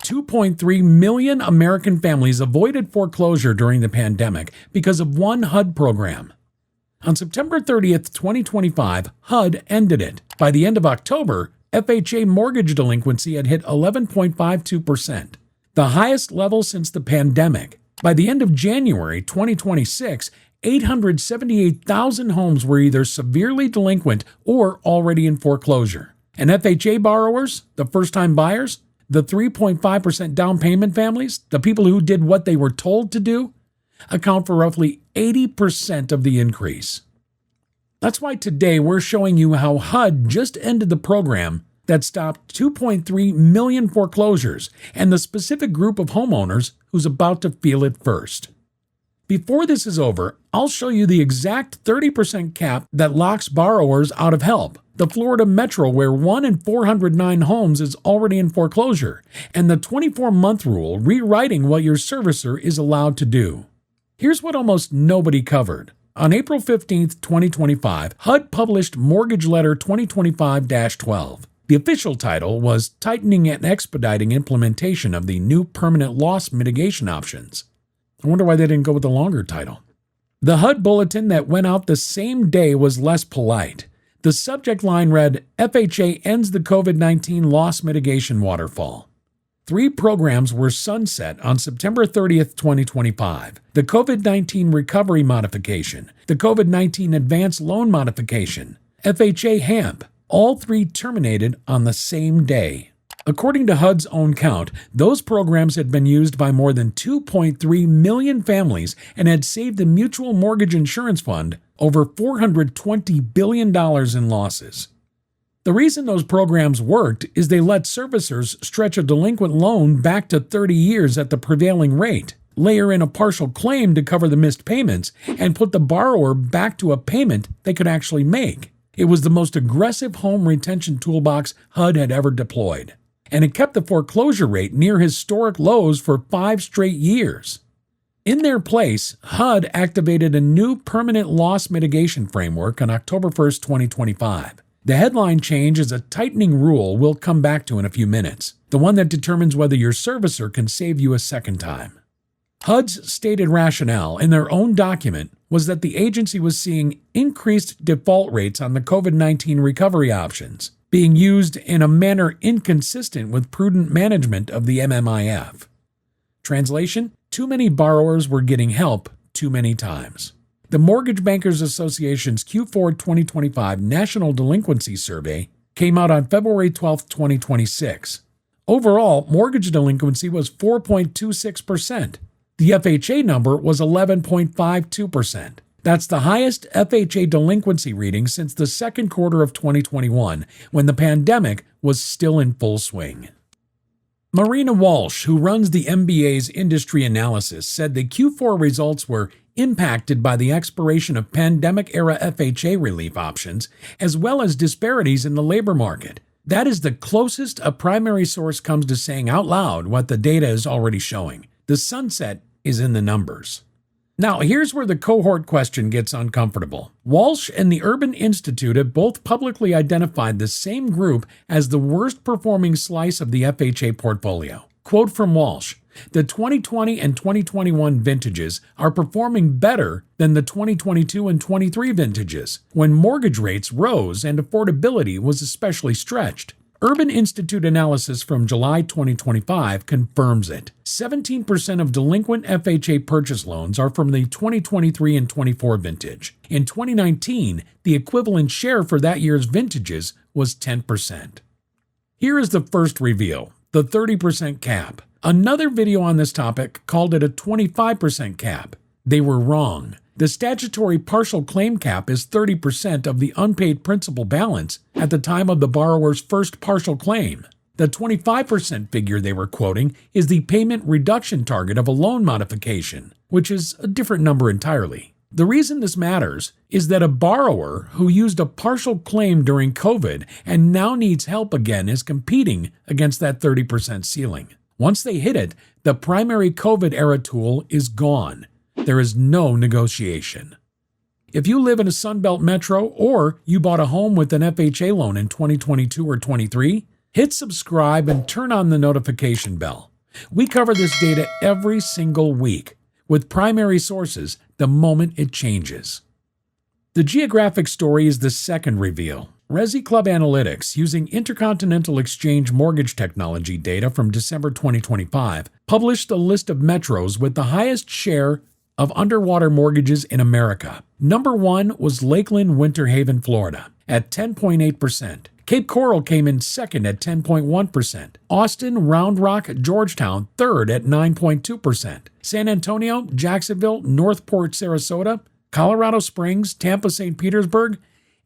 2.3 million American families avoided foreclosure during the pandemic because of one HUD program. On September 30th, 2025, HUD ended it. By the end of October, FHA mortgage delinquency had hit 11.52%, the highest level since the pandemic. By the end of January 2026, 878,000 homes were either severely delinquent or already in foreclosure. And FHA borrowers, the first-time buyers, the 3.5% down payment families, the people who did what they were told to do, account for roughly 80% of the increase. That's why today we're showing you how HUD just ended the program that stopped 2.3 million foreclosures and the specific group of homeowners who's about to feel it first. Before this is over, I'll show you the exact 30% cap that locks borrowers out of help, the Florida Metro where 1 in 409 homes is already in foreclosure, and the 24-month rule rewriting what your servicer is allowed to do. Here's what almost nobody covered. On April 15, 2025, HUD published Mortgage Letter 2025-12. The official title was Tightening and Expediting Implementation of the New Permanent Loss Mitigation Options. I wonder why they didn't go with the longer title. The HUD bulletin that went out the same day was less polite. The subject line read, FHA ends the COVID-19 loss mitigation waterfall. 3 programs were sunset on September 30th, 2025. The COVID-19 Recovery Modification, the COVID-19 Advanced Loan Modification, FHA HAMP, all 3 terminated on the same day. According to HUD's own count, those programs had been used by more than 2.3 million families and had saved the Mutual Mortgage Insurance Fund over $420 billion in losses. The reason those programs worked is they let servicers stretch a delinquent loan back to 30 years at the prevailing rate, layer in a partial claim to cover the missed payments, and put the borrower back to a payment they could actually make. It was the most aggressive home retention toolbox HUD had ever deployed, and it kept the foreclosure rate near historic lows for 5 straight years. In their place, HUD activated a new permanent loss mitigation framework on October 1st, 2025. The headline change is a tightening rule we'll come back to in a few minutes, the one that determines whether your servicer can save you a second time. HUD's stated rationale in their own document was that the agency was seeing increased default rates on the COVID-19 recovery options, being used in a manner inconsistent with prudent management of the MMIF. Translation: too many borrowers were getting help too many times. The Mortgage Bankers Association's Q4 2025 National Delinquency Survey came out on February 12, 2026. Overall, mortgage delinquency was 4.26%. The FHA number was 11.52%. That's the highest FHA delinquency reading since the second quarter of 2021, when the pandemic was still in full swing. Marina Walsh, who runs the MBA's industry analysis, said the Q4 results were impacted by the expiration of pandemic-era FHA relief options, as well as disparities in the labor market. That is the closest a primary source comes to saying out loud what the data is already showing. The sunset is in the numbers. Now, here's where the cohort question gets uncomfortable. Walsh and the Urban Institute have both publicly identified the same group as the worst performing slice of the FHA portfolio. Quote from Walsh, "The 2020 and 2021 vintages are performing better than the 2022 and 23 vintages, when mortgage rates rose and affordability was especially stretched." Urban Institute analysis from July 2025 confirms it. 17% of delinquent FHA purchase loans are from the 2023 and 24 vintage. In 2019, the equivalent share for that year's vintages was 10%. Here is the first reveal, the 30% cap. Another video on this topic called it a 25% cap. They were wrong. The statutory partial claim cap is 30% of the unpaid principal balance at the time of the borrower's first partial claim. The 25% figure they were quoting is the payment reduction target of a loan modification, which is a different number entirely. The reason this matters is that a borrower who used a partial claim during COVID and now needs help again is competing against that 30% ceiling. Once they hit it, the primary COVID-era tool is gone. There is no negotiation. If you live in a Sunbelt metro or you bought a home with an FHA loan in 2022 or 23, hit subscribe and turn on the notification bell. We cover this data every single week, with primary sources the moment it changes. The Geographic story is the second reveal. Resi Club Analytics, using Intercontinental Exchange mortgage technology data from December 2025, published a list of metros with the highest share of underwater mortgages in America. Number 1 was Lakeland, Winter Haven, Florida, at 10.8%. Cape Coral came in second at 10.1%. Austin, Round Rock, Georgetown, third at 9.2%. San Antonio, Jacksonville, Northport, Sarasota, Colorado Springs, Tampa, St. Petersburg,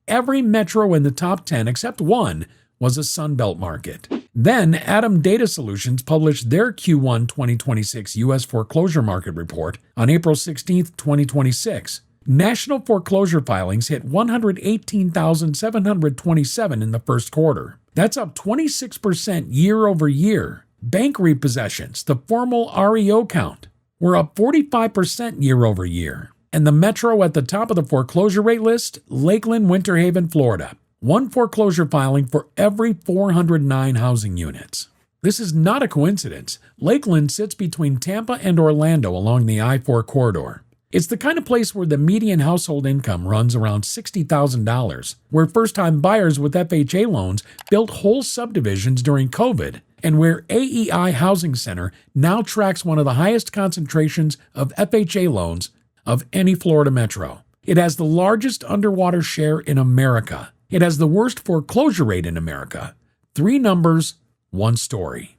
every metro in the top 10 except one was a Sunbelt market. Then, Adam Data Solutions published their Q1 2026 U.S. foreclosure market report on April 16, 2026. National foreclosure filings hit 118,727 in the first quarter. That's up 26% year over year. Bank repossessions, the formal REO count, were up 45% year over year. And the metro at the top of the foreclosure rate list, Lakeland, Winter Haven, Florida. One foreclosure filing for every 409 housing units. This is not a coincidence. Lakeland sits between Tampa and Orlando along the I-4 corridor. It's the kind of place where the median household income runs around $60,000, where first-time buyers with FHA loans built whole subdivisions during COVID, and where AEI Housing Center now tracks one of the highest concentrations of FHA loans of any Florida metro. It has the largest underwater share in America. It has the worst foreclosure rate in America. 3 numbers, 1 story.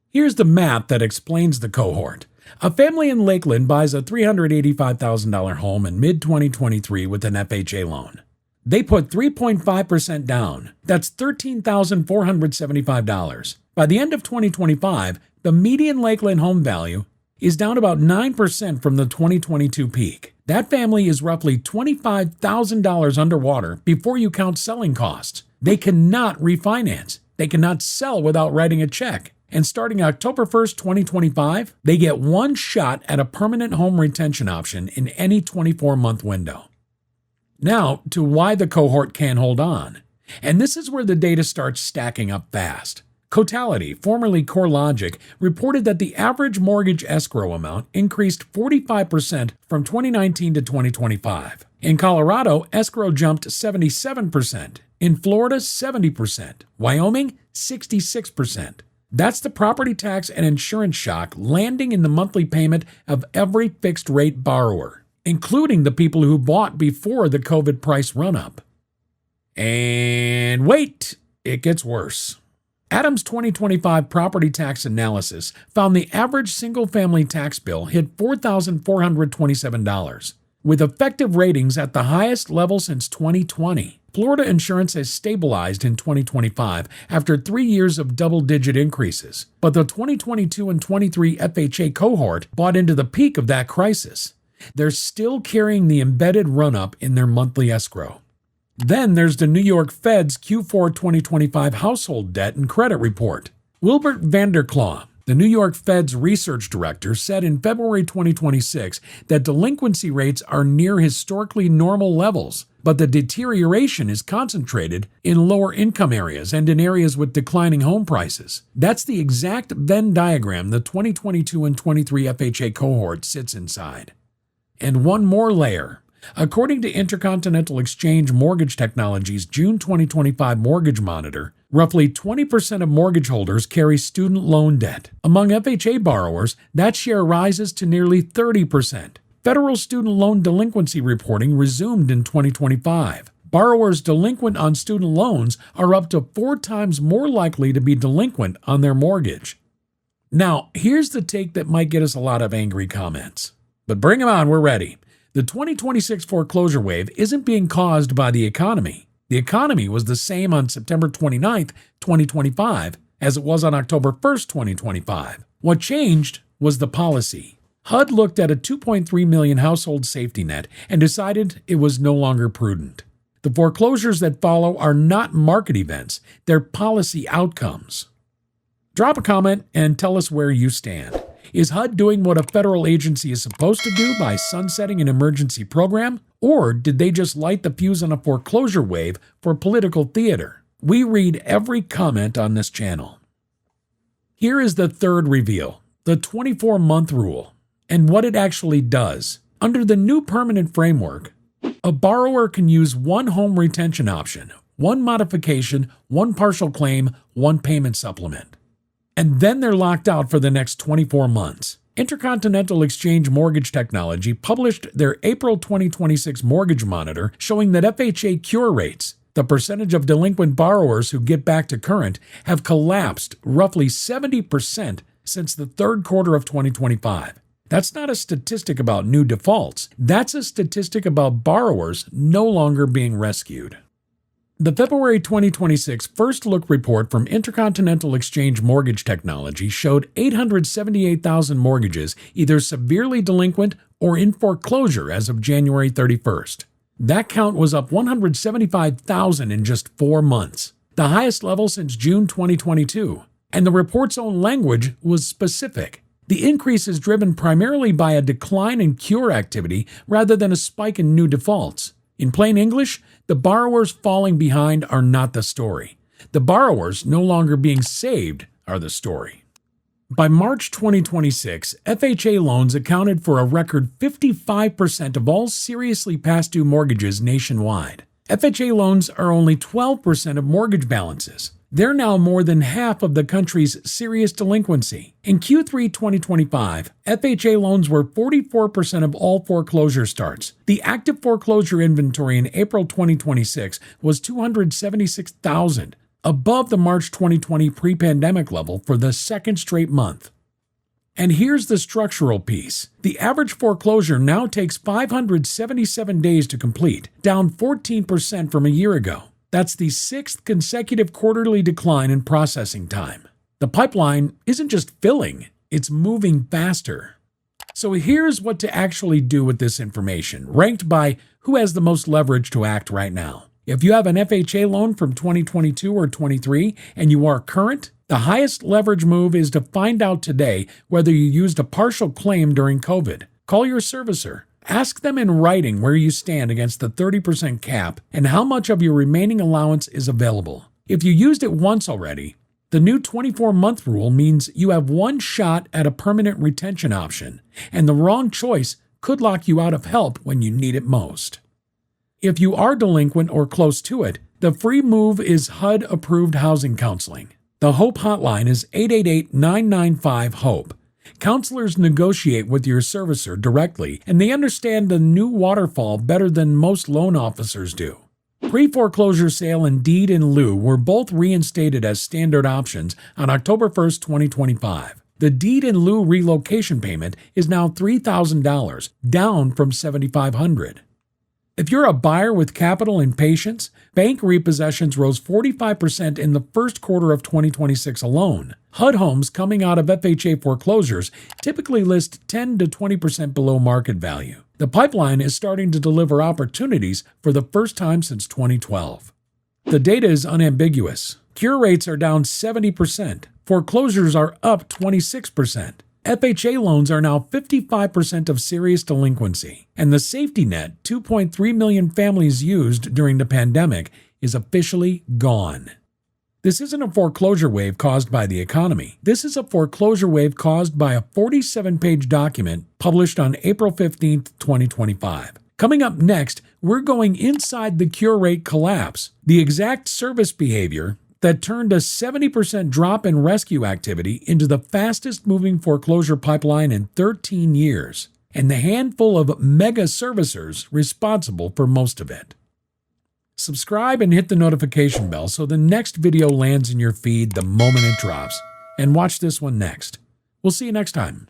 Here's the map that explains the cohort. A family in Lakeland buys a $385,000 home in mid-2023 with an FHA loan. They put 3.5% down. That's $13,475. By the end of 2025, the median Lakeland home value is down about 9% from the 2022 peak. That family is roughly $25,000 underwater before you count selling costs. They cannot refinance. They cannot sell without writing a check. And starting October 1st, 2025, they get 1 shot at a permanent home retention option in any 24-month window. Now, to why the cohort can't hold on. And this is where the data starts stacking up fast. Cotality, formerly CoreLogic, reported that the average mortgage escrow amount increased 45% from 2019 to 2025. In Colorado, escrow jumped 77%. In Florida, 70%. Wyoming, 66%. That's the property tax and insurance shock landing in the monthly payment of every fixed-rate borrower, including the people who bought before the COVID price run-up. And wait, it gets worse. Adam's 2025 property tax analysis found the average single-family tax bill hit $4,427, with effective ratings at the highest level since 2020. Florida insurance has stabilized in 2025 after 3 years of double-digit increases, but the 2022 and 23 FHA cohort bought into the peak of that crisis. They're still carrying the embedded run-up in their monthly escrow. Then there's the New York Fed's Q4 2025 household debt and credit report. Wilbert Vanderklaw, the New York Fed's research director, said in February 2026 that delinquency rates are near historically normal levels, but the deterioration is concentrated in lower income areas and in areas with declining home prices. That's the exact Venn diagram the 2022 and 23 FHA cohort sits inside. And one more layer. According to Intercontinental Exchange Mortgage Technology's June 2025 Mortgage Monitor, roughly 20% of mortgage holders carry student loan debt. Among FHA borrowers, that share rises to nearly 30%. Federal student loan delinquency reporting resumed in 2025. Borrowers delinquent on student loans are up to 4 times more likely to be delinquent on their mortgage. Now, here's the take that might get us a lot of angry comments. But bring them on, we're ready. The 2026 foreclosure wave isn't being caused by the economy. The economy was the same on September 29, 2025, as it was on October 1, 2025. What changed was the policy. HUD looked at a 2.3 million household safety net and decided it was no longer prudent. The foreclosures that follow are not market events, they're policy outcomes. Drop a comment and tell us where you stand. Is HUD doing what a federal agency is supposed to do by sunsetting an emergency program? Or did they just light the fuse on a foreclosure wave for political theater? We read every comment on this channel. Here is the third reveal. the 24-month rule, and what it actually does. Under the new permanent framework, a borrower can use one home retention option, one modification, one partial claim, one payment supplement. And then they're locked out for the next 24 months. Intercontinental Exchange Mortgage Technology published their April 2026 Mortgage Monitor showing that FHA cure rates, the percentage of delinquent borrowers who get back to current, have collapsed roughly 70% since the third quarter of 2025. That's not a statistic about new defaults. That's a statistic about borrowers no longer being rescued. The February 2026 First Look report from Intercontinental Exchange Mortgage Technology showed 878,000 mortgages either severely delinquent or in foreclosure as of January 31st. That count was up 175,000 in just 4 months, the highest level since June 2022. And the report's own language was specific. The increase is driven primarily by a decline in cure activity rather than a spike in new defaults. In plain English, the borrowers falling behind are not the story. The borrowers no longer being saved are the story. By March 2026, FHA loans accounted for a record 55% of all seriously past due mortgages nationwide. FHA loans are only 12% of mortgage balances. They're now more than half of the country's serious delinquency. In Q3 2025, FHA loans were 44% of all foreclosure starts. The active foreclosure inventory in April 2026 was 276,000, above the March 2020 pre-pandemic level for the second straight month. And here's the structural piece. The average foreclosure now takes 577 days to complete, down 14% from a year ago. That's the 6th consecutive quarterly decline in processing time. The pipeline isn't just filling, it's moving faster. So here's what to actually do with this information, ranked by who has the most leverage to act right now. If you have an FHA loan from 2022 or 23 and you are current, the highest leverage move is to find out today whether you used a partial claim during COVID. Call your servicer. Ask them in writing where you stand against the 30% cap and how much of your remaining allowance is available. If you used it once already, the new 24-month rule means you have one shot at a permanent retention option, and the wrong choice could lock you out of help when you need it most. If you are delinquent or close to it, the free move is HUD-approved housing counseling. The HOPE hotline is 888-995-HOPE. Counselors negotiate with your servicer directly, and they understand the new waterfall better than most loan officers do. Pre-foreclosure sale and deed in lieu were both reinstated as standard options on October 1, 2025. The deed in lieu relocation payment is now $3,000, down from $7,500. If you're a buyer with capital and patience, bank repossessions rose 45% in the first quarter of 2026 alone. HUD homes coming out of FHA foreclosures typically list 10 to 20% below market value. The pipeline is starting to deliver opportunities for the first time since 2012. The data is unambiguous. Cure rates are down 70%. Foreclosures are up 26%. FHA loans are now 55% of serious delinquency, and the safety net 2.3 million families used during the pandemic is officially gone. This isn't a foreclosure wave caused by the economy. This is a foreclosure wave caused by a 47-page document published on April 15, 2025. Coming up next, we're going inside the cure rate collapse, the exact service behavior that turned a 70% drop in rescue activity into the fastest moving foreclosure pipeline in 13 years, and the handful of mega servicers responsible for most of it. Subscribe and hit the notification bell so the next video lands in your feed the moment it drops, and watch this one next. We'll see you next time.